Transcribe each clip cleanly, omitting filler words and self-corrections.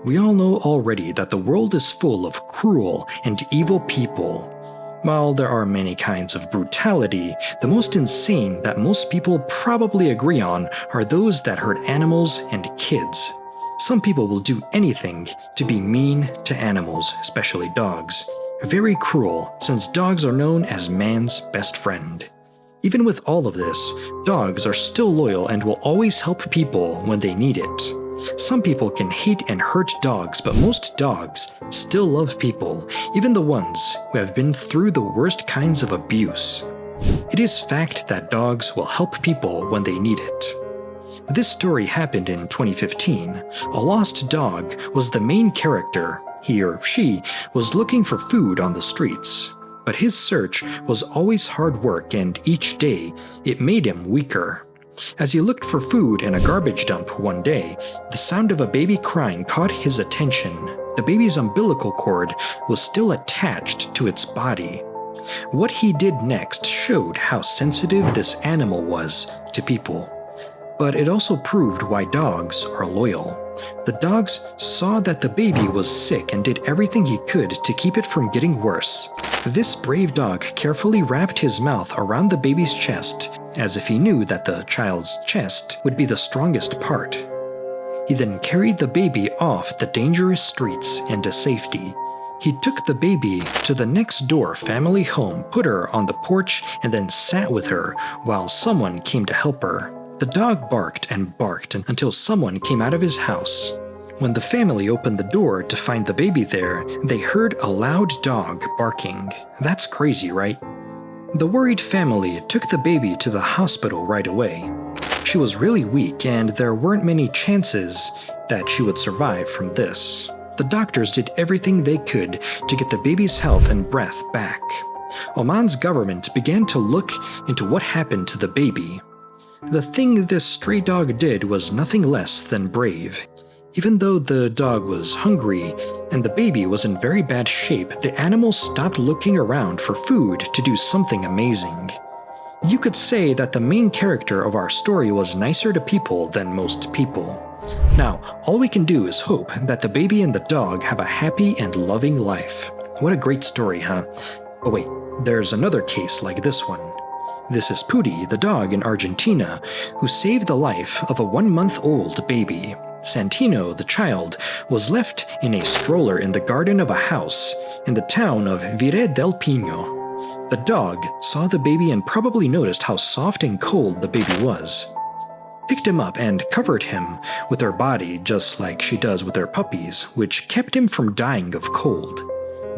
We all know already that the world is full of cruel and evil people. While there are many kinds of brutality, the most insane that most people probably agree on are those that hurt animals and kids. Some people will do anything to be mean to animals, especially dogs. Very cruel, since dogs are known as man's best friend. Even with all of this, dogs are still loyal and will always help people when they need it. Some people can hate and hurt dogs, but most dogs still love people, even the ones who have been through the worst kinds of abuse. It is fact that dogs will help people when they need it. This story happened in 2015. A lost dog was the main character. He or she was looking for food on the streets. But his search was always hard work, and each day it made him weaker. As he looked for food in a garbage dump one day, the sound of a baby crying caught his attention. The baby's umbilical cord was still attached to its body. What he did next showed how sensitive this animal was to people. But it also proved why dogs are loyal. The dogs saw that the baby was sick and did everything he could to keep it from getting worse. This brave dog carefully wrapped his mouth around the baby's chest, as if he knew that the child's chest would be the strongest part. He then carried the baby off the dangerous streets and to safety. He took the baby to the next door family home, put her on the porch, and then sat with her while someone came to help her. The dog barked and barked until someone came out of his house. When the family opened the door to find the baby there, they heard a loud dog barking. That's crazy, right? The worried family took the baby to the hospital right away. She was really weak, and there weren't many chances that she would survive from this. The doctors did everything they could to get the baby's health and breath back. Oman's government began to look into what happened to the baby. The thing this stray dog did was nothing less than brave. Even though the dog was hungry and the baby was in very bad shape, the animal stopped looking around for food to do something amazing. You could say that the main character of our story was nicer to people than most people. Now, all we can do is hope that the baby and the dog have a happy and loving life. What a great story, huh? But wait, there's another case like this one. This is Pudi, the dog in Argentina, who saved the life of a 1-month-old baby. Santino, the child, was left in a stroller in the garden of a house in the town of Vire del Pino. The dog saw the baby and probably noticed how soft and cold the baby was. Picked him up and covered him with her body just like she does with her puppies, which kept him from dying of cold.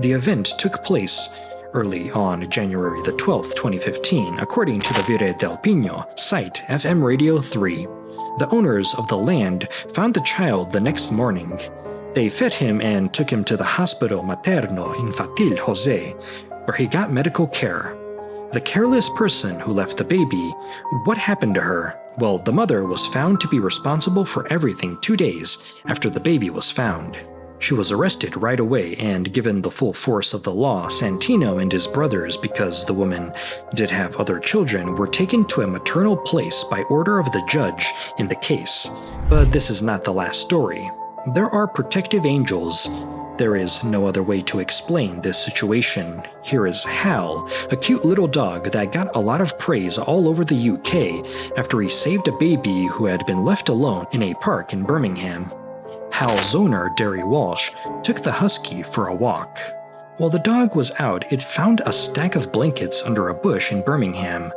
The event took place early on January the 12th, 2015, according to the Vire del Pino site FM Radio 3. The owners of the land found the child the next morning. They fed him and took him to the Hospital Materno Infantil Jose, where he got medical care. The careless person who left the baby, what happened to her? Well, the mother was found to be responsible for everything 2 days after the baby was found. She was arrested right away and given the full force of the law. Santino and his brothers, because the woman did have other children, were taken to a maternal place by order of the judge in the case. But this is not the last story. There are protective angels. There is no other way to explain this situation. Here is Hal, a cute little dog that got a lot of praise all over the UK after he saved a baby who had been left alone in a park in Birmingham. Hal's owner, Derry Walsh, took the husky for a walk. While the dog was out, it found a stack of blankets under a bush in Birmingham.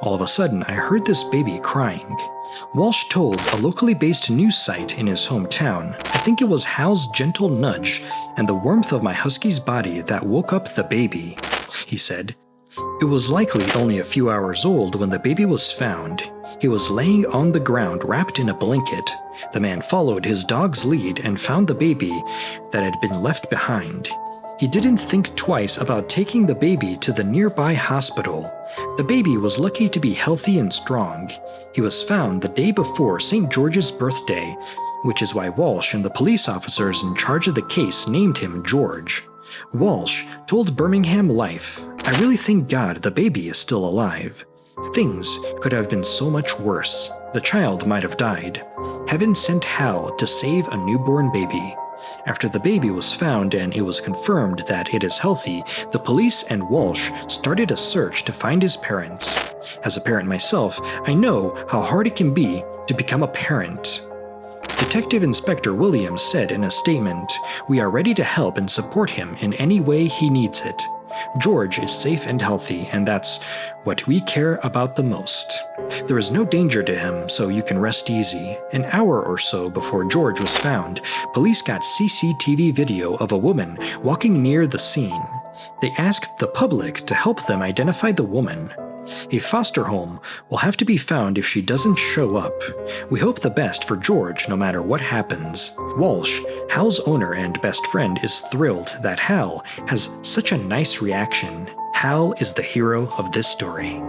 All of a sudden, I heard this baby crying. Walsh told a locally based news site in his hometown, "I think it was Hal's gentle nudge and the warmth of my husky's body that woke up the baby," he said. It was likely only a few hours old when the baby was found. He was laying on the ground wrapped in a blanket. The man followed his dog's lead and found the baby that had been left behind. He didn't think twice about taking the baby to the nearby hospital. The baby was lucky to be healthy and strong. He was found the day before St. George's birthday, which is why Walsh and the police officers in charge of the case named him George. Walsh told Birmingham Life, "I really thank God the baby is still alive. Things could have been so much worse. The child might have died. Heaven sent Hal to save a newborn baby. After the baby was found and it was confirmed that it is healthy, the police and Walsh started a search to find his parents. As a parent myself, I know how hard it can be to become a parent. Detective Inspector Williams said in a statement, "We are ready to help and support him in any way he needs it. George is safe and healthy, and that's what we care about the most. There is no danger to him, so you can rest easy." An hour or so before George was found, police got CCTV video of a woman walking near the scene. They asked the public to help them identify the woman. A foster home will have to be found if she doesn't show up. We hope the best for George no matter what happens. Walsh, Hal's owner and best friend, is thrilled that Hal has such a nice reaction. Hal is the hero of this story.